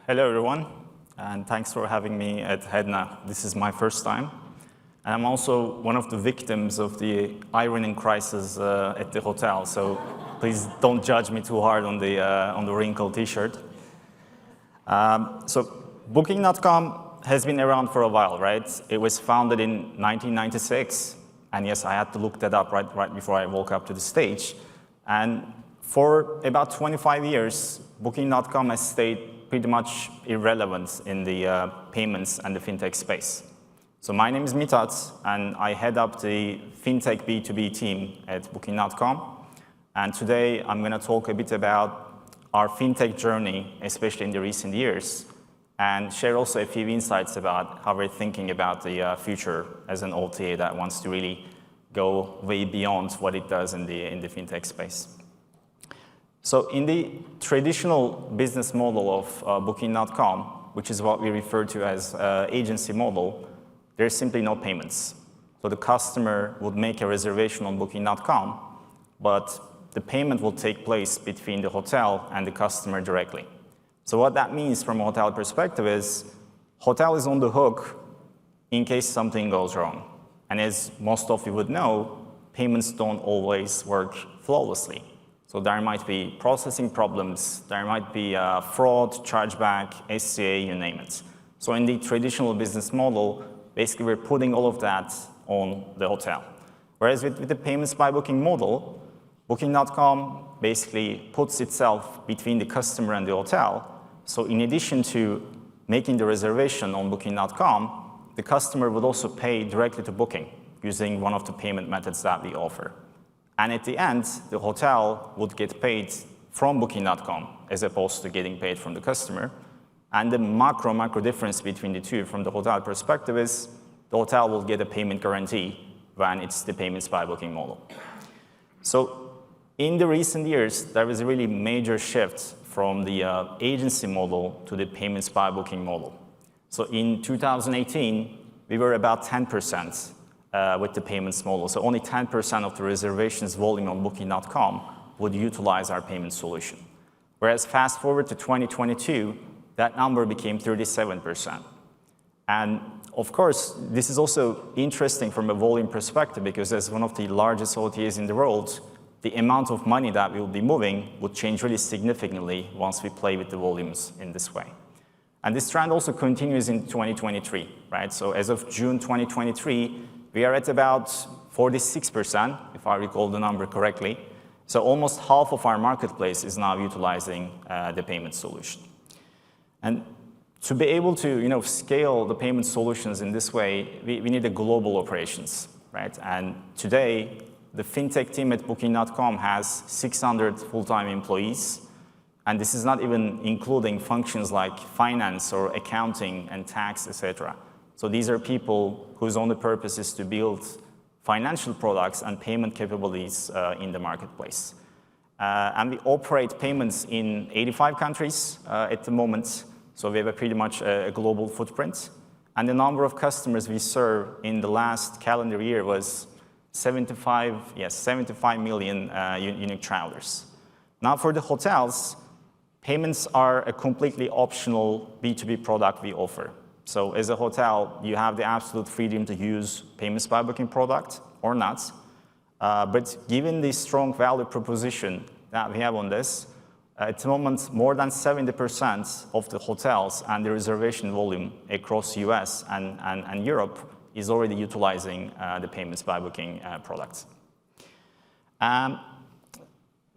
Hello, everyone, and thanks for having me at HEDNAChat. This is my first time, and I'm also one of the victims of the ironing crisis at the hotel, so please don't judge me too hard on the wrinkled T-shirt. So Booking.com has been around for a while, right? It was founded in 1996, and yes, I had to look that up right before I woke up to the stage. And for about 25 years, Booking.com has stayed pretty much irrelevant in the payments and the fintech space. So my name is Mithat, and I head up the fintech B2B team at Booking.com. And today, I'm going to talk a bit about our fintech journey, especially in the recent years, and share also a few insights about how we're thinking about the future as an OTA that wants to really go way beyond what it does in the fintech space. So in the traditional business model of Booking.com, which is what we refer to as agency model, there's simply no payments. So the customer would make a reservation on Booking.com, but the payment will take place between the hotel and the customer directly. So what that means from a hotel perspective is hotel is on the hook in case something goes wrong. And as most of you would know, payments don't always work flawlessly. So there might be processing problems, there might be fraud, chargeback, SCA, you name it. So in the traditional business model, basically we're putting all of that on the hotel. Whereas with the payments by booking model, Booking.com basically puts itself between the customer and the hotel. So in addition to making the reservation on Booking.com, the customer would also pay directly to Booking using one of the payment methods that we offer. And at the end, the hotel would get paid from Booking.com as opposed to getting paid from the customer. And the macro difference between the two from the hotel perspective is the hotel will get a payment guarantee when it's the payments by booking model. So in the recent years, there was a really major shift from the agency model to the payments by booking model. So in 2018, we were about 10% with the payments model. So only 10% of the reservations volume on Booking.com would utilize our payment solution. Whereas fast forward to 2022, that number became 37%. And of course, this is also interesting from a volume perspective because as one of the largest OTAs in the world, the amount of money that we will be moving would change really significantly once we play with the volumes in this way. And this trend also continues in 2023, right? So as of June 2023, we are at about 46%, if I recall the number correctly. So almost half of our marketplace is now utilizing the payment solution. And to be able to scale the payment solutions in this way, we need a global operations, right? And today, the fintech team at Booking.com has 600 full-time employees. And this is not even including functions like finance or accounting and tax, etc. So these are people whose only purpose is to build financial products and payment capabilities in the marketplace. And we operate payments in 85 countries at the moment. So we have pretty much a global footprint. And the number of customers we serve in the last calendar year was 75 million unique travelers. Now for the hotels, payments are a completely optional B2B product we offer. So as a hotel, you have the absolute freedom to use payments by booking product or not. But given the strong value proposition that we have on this, at the moment, more than 70% of the hotels and the reservation volume across US and Europe is already utilizing the payments by booking products.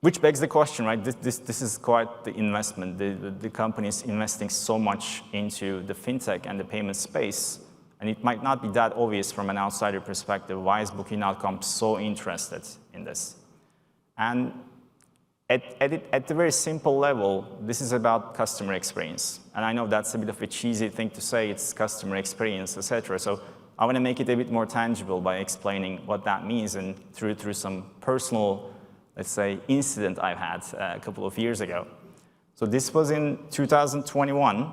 Which begs the question, right? This is quite the investment. The company is investing so much into the fintech and the payment space, and it might not be that obvious from an outsider perspective. Why is Booking.com so interested in this? And at the very simple level, this is about customer experience. And I know that's a bit of a cheesy thing to say, it's customer experience, etc. So I want to make it a bit more tangible by explaining what that means and through some personal, let's say, incident I've had a couple of years ago. So this was in 2021.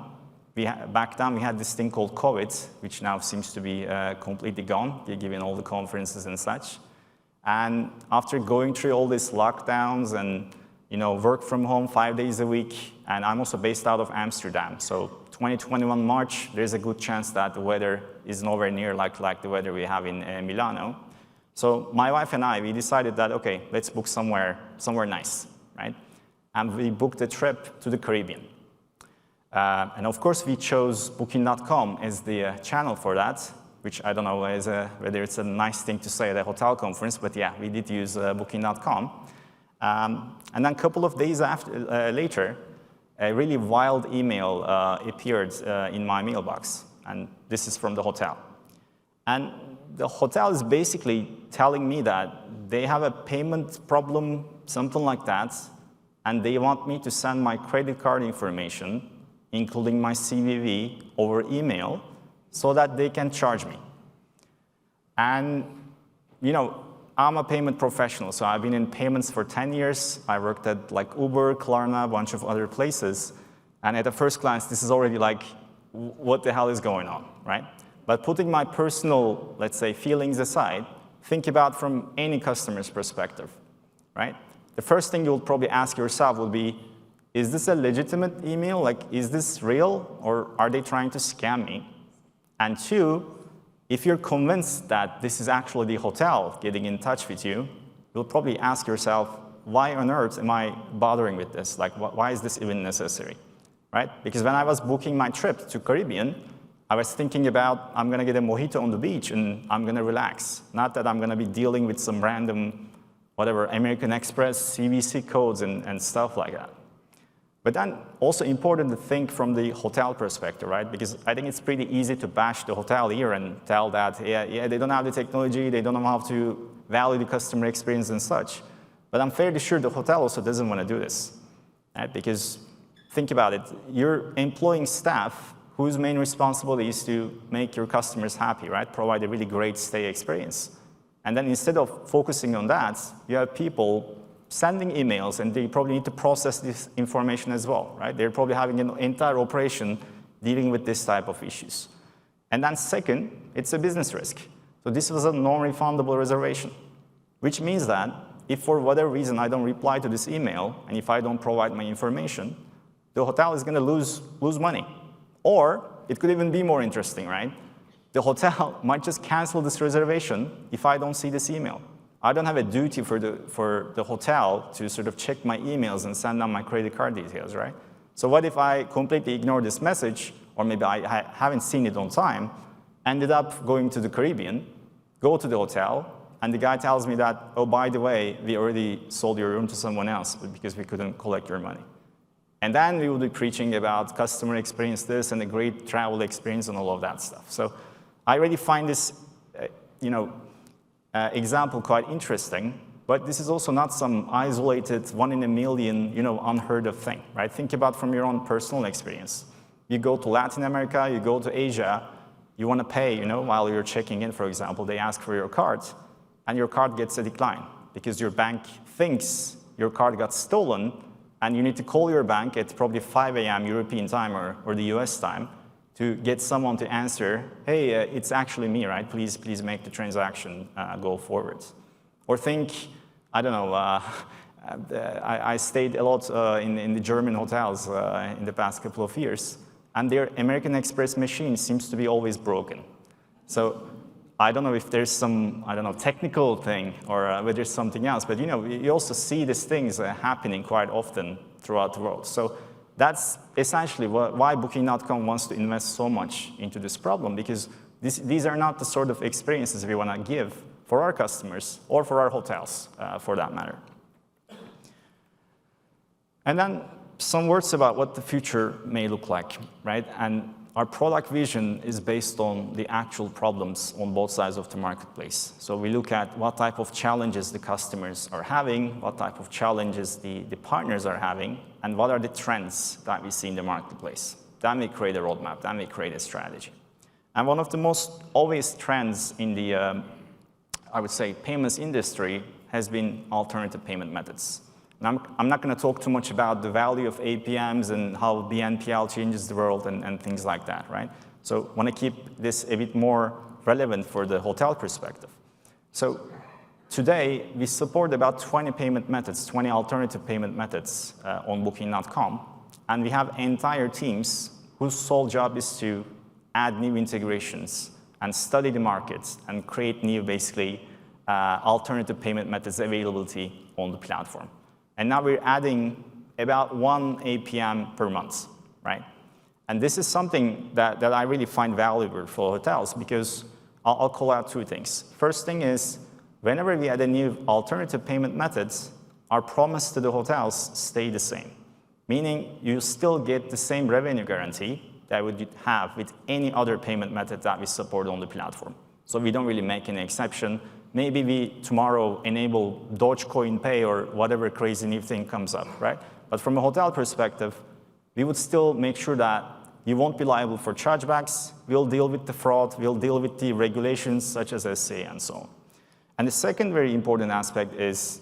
Back then, we had this thing called COVID, which now seems to be completely gone, given all the conferences and such. And after going through all these lockdowns and work from home 5 days a week, and I'm also based out of Amsterdam. So 2021 March, there's a good chance that the weather is nowhere near like the weather we have in Milano. So my wife and I, we decided that, okay, let's book somewhere nice, right? And we booked a trip to the Caribbean. And of course, we chose Booking.com as the channel for that, which I don't know whether it's a nice thing to say at a hotel conference, but yeah, we did use Booking.com. And then a couple of days later, a really wild email appeared in my mailbox, and this is from the hotel. And the hotel is basically telling me that they have a payment problem, something like that, and they want me to send my credit card information, including my CVV, over email, so that they can charge me. And, I'm a payment professional, so I've been in payments for 10 years. I worked at Uber, Klarna, a bunch of other places. And at a first glance, this is already like, what the hell is going on, right? But putting my personal, let's say, feelings aside, think about from any customer's perspective, right? The first thing you'll probably ask yourself would be, is this a legitimate email? Like, is this real, or are they trying to scam me? And two, if you're convinced that this is actually the hotel getting in touch with you, you'll probably ask yourself, why on earth am I bothering with this? Like, why is this even necessary, right? Because when I was booking my trip to Caribbean, I was thinking about, I'm going to get a mojito on the beach and I'm going to relax. Not that I'm going to be dealing with some random, whatever, American Express, CVC codes and stuff like that. But then also important to think from the hotel perspective, right? Because I think it's pretty easy to bash the hotel here and tell that, yeah, they don't have the technology, they don't know how to value the customer experience and such. But I'm fairly sure the hotel also doesn't want to do this, right? Because think about it, you're employing staff whose main responsibility is to make your customers happy, right? Provide a really great stay experience. And then instead of focusing on that, you have people sending emails, and they probably need to process this information as well, right? They're probably having an entire operation dealing with this type of issues. And then second, it's a business risk. So this was a non-refundable reservation, which means that if for whatever reason I don't reply to this email, and if I don't provide my information, the hotel is going to lose money. Or it could even be more interesting, right? The hotel might just cancel this reservation if I don't see this email. I don't have a duty for the hotel to sort of check my emails and send them my credit card details, right? So what if I completely ignore this message, or maybe I haven't seen it on time, ended up going to the Caribbean, go to the hotel, and the guy tells me that, oh, by the way, we already sold your room to someone else because we couldn't collect your money. And then we will be preaching about customer experience this and a great travel experience and all of that stuff. So I really find this, example quite interesting, but this is also not some isolated, one in a million, unheard of thing, right? Think about from your own personal experience. You go to Latin America, you go to Asia, you want to pay, while you're checking in, for example, they ask for your card, and your card gets a decline because your bank thinks your card got stolen, and you need to call your bank at probably 5 a.m. European time or the US time to get someone to answer, hey, it's actually me, right? Please make the transaction go forward. Or think, I don't know, I stayed a lot in the German hotels in the past couple of years, and their American Express machine seems to be always broken. So I don't know if there's some, technical thing or whether there's something else, but you also see these things happening quite often throughout the world. So that's essentially why Booking.com wants to invest so much into this problem, because these are not the sort of experiences we want to give for our customers or for our hotels, for that matter. And then some words about what the future may look like, right? And our product vision is based on the actual problems on both sides of the marketplace. So we look at what type of challenges the customers are having, what type of challenges the partners are having, and what are the trends that we see in the marketplace. Then we create a roadmap, then we create a strategy. And one of the most obvious trends in the, I would say, payments industry has been alternative payment methods. And I'm not going to talk too much about the value of APMs and how BNPL changes the world and things like that, right? So I want to keep this a bit more relevant for the hotel perspective. So Today, we support about 20 payment methods, 20 alternative payment methods on Booking.com. And we have entire teams whose sole job is to add new integrations and study the markets and create new, basically, alternative payment methods availability on the platform. And now we're adding about 1 APM per month, right? And this is something that I really find valuable for hotels because I'll call out 2 things. First thing is, whenever we add a new alternative payment methods, our promise to the hotels stay the same. Meaning you still get the same revenue guarantee that would have with any other payment method that we support on the platform. So we don't really make any exception. Maybe we tomorrow enable Dogecoin Pay or whatever crazy new thing comes up, right? But from a hotel perspective, we would still make sure that you won't be liable for chargebacks. We'll deal with the fraud. We'll deal with the regulations such as SA and so on. And the second very important aspect is,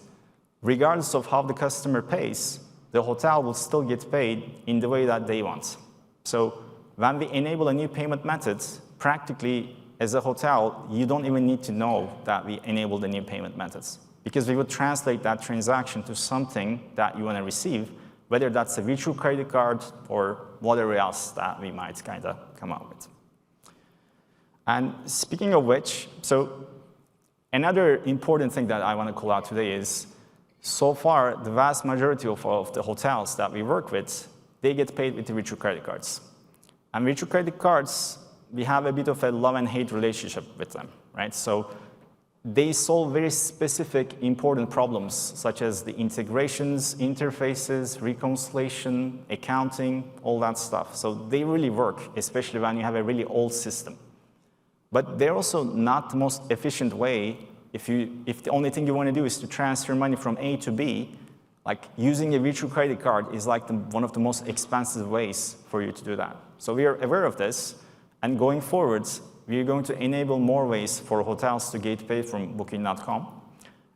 regardless of how the customer pays, the hotel will still get paid in the way that they want. So when we enable a new payment method, practically, as a hotel, you don't even need to know that we enabled the new payment methods, because we would translate that transaction to something that you want to receive, whether that's a virtual credit card or whatever else that we might kind of come up with. And speaking of which, so another important thing that I want to call out today is, so far, the vast majority of the hotels that we work with, they get paid with the virtual credit cards. And virtual credit cards, we have a bit of a love and hate relationship with them, right? So they solve very specific, important problems, such as the integrations, interfaces, reconciliation, accounting, all that stuff. So they really work, especially when you have a really old system. But they're also not the most efficient way if the only thing you want to do is to transfer money from A to B. Like using a virtual credit card is like one of the most expensive ways for you to do that. So we are aware of this, and going forwards, we are going to enable more ways for hotels to get paid from Booking.com.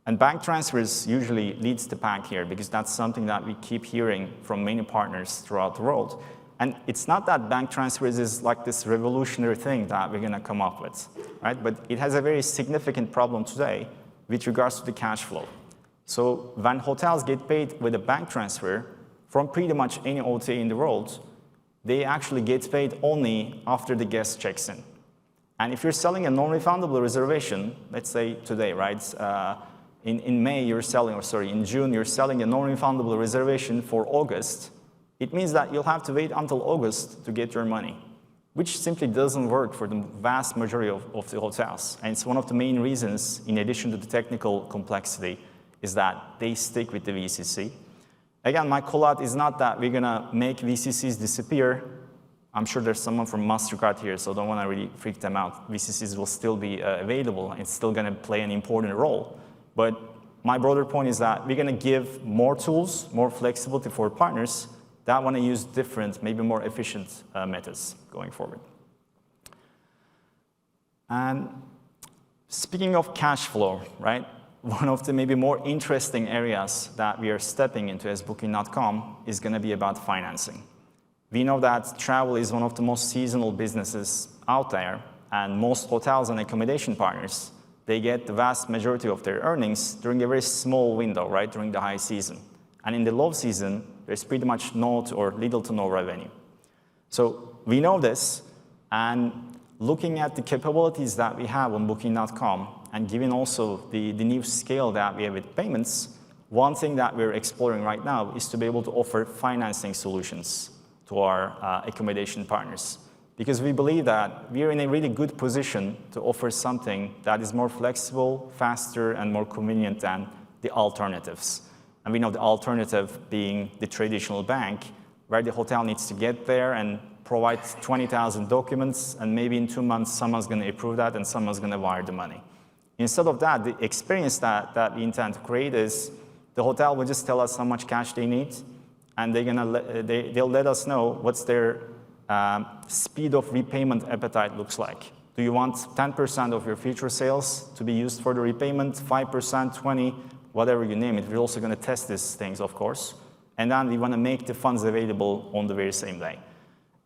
And bank transfers usually leads the pack here, because that's something that we keep hearing from many partners throughout the world. And it's not that bank transfers is like this revolutionary thing that we're going to come up with, right? But it has a very significant problem today with regards to the cash flow. So when hotels get paid with a bank transfer from pretty much any OTA in the world, they actually get paid only after the guest checks in. And if you're selling a non-refundable reservation, let's say today, right? In May, you're selling, or sorry, in June, you're selling a non-refundable reservation for August. It means that you'll have to wait until August to get your money, which simply doesn't work for the vast majority of the hotels. And it's one of the main reasons, in addition to the technical complexity, is that they stick with the VCC. Again, my call out is not that we're going to make VCCs disappear. I'm sure there's someone from MasterCard here, so don't want to really freak them out. VCCs will still be available. It's still going to play an important role. But my broader point is that we're going to give more tools, more flexibility for partners that want to use different, maybe more efficient methods going forward. And speaking of cash flow, right? One of the maybe more interesting areas that we are stepping into as Booking.com is going to be about financing. We know that travel is one of the most seasonal businesses out there, and most hotels and accommodation partners, they get the vast majority of their earnings during a very small window, right, during the high season. And in the low season, there's pretty much no or little to no revenue. So we know this, and looking at the capabilities that we have on Booking.com, and given also the new scale that we have with payments, one thing that we're exploring right now is to be able to offer financing solutions to our accommodation partners. Because we believe that we are in a really good position to offer something that is more flexible, faster, and more convenient than the alternatives. And we know the alternative being the traditional bank, where the hotel needs to get there and provide 20,000 documents, and maybe in 2 months, someone's going to approve that and someone's going to wire the money. Instead of that, the experience that we intend to create is the hotel will just tell us how much cash they need, and they'll let us know what's their speed of repayment appetite looks like. Do you want 10% of your future sales to be used for the repayment, 5%, 20%, whatever you name it? We're also going to test these things, of course. And then we want to make the funds available on the very same day.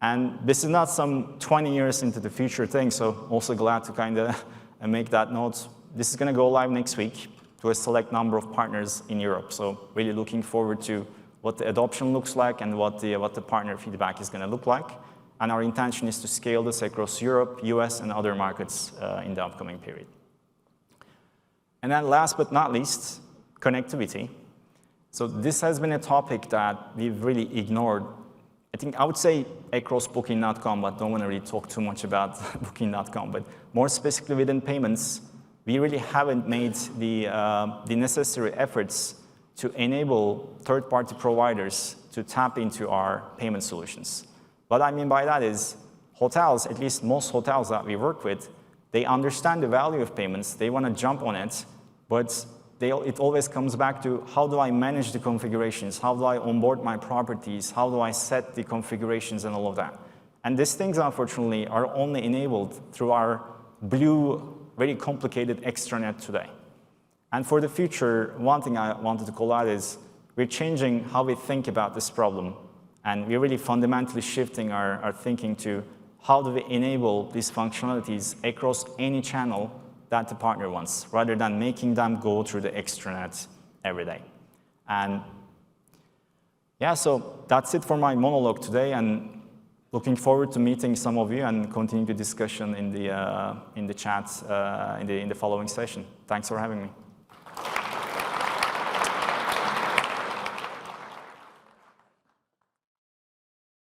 And this is not some 20 years into the future thing, so also glad to kind of make that note. This is going to go live next week. to a select number of partners in Europe. So really looking forward to what the adoption looks like and what the partner feedback is going to look like. And our intention is to scale this across Europe, US, and other markets in the upcoming period. And then last but not least, connectivity. So this has been a topic that we've really ignored. I think I would say across Booking.com, but don't want to really talk too much about Booking.com. But more specifically within payments, we really haven't made the necessary efforts to enable third-party providers to tap into our payment solutions. What I mean by that is hotels, at least most hotels that we work with, they understand the value of payments. They want to jump on it, but it always comes back to how do I manage the configurations? How do I onboard my properties? How do I set the configurations and all of that? And these things, unfortunately, are only enabled through our blue, very complicated extranet today. And for the future, one thing I wanted to call out is we're changing how we think about this problem. And we're really fundamentally shifting our thinking to how do we enable these functionalities across any channel that the partner wants, rather than making them go through the extranet every day. And yeah, so that's it for my monologue today, and looking forward to meeting some of you and continuing the discussion in the chat in the following session. Thanks for having me.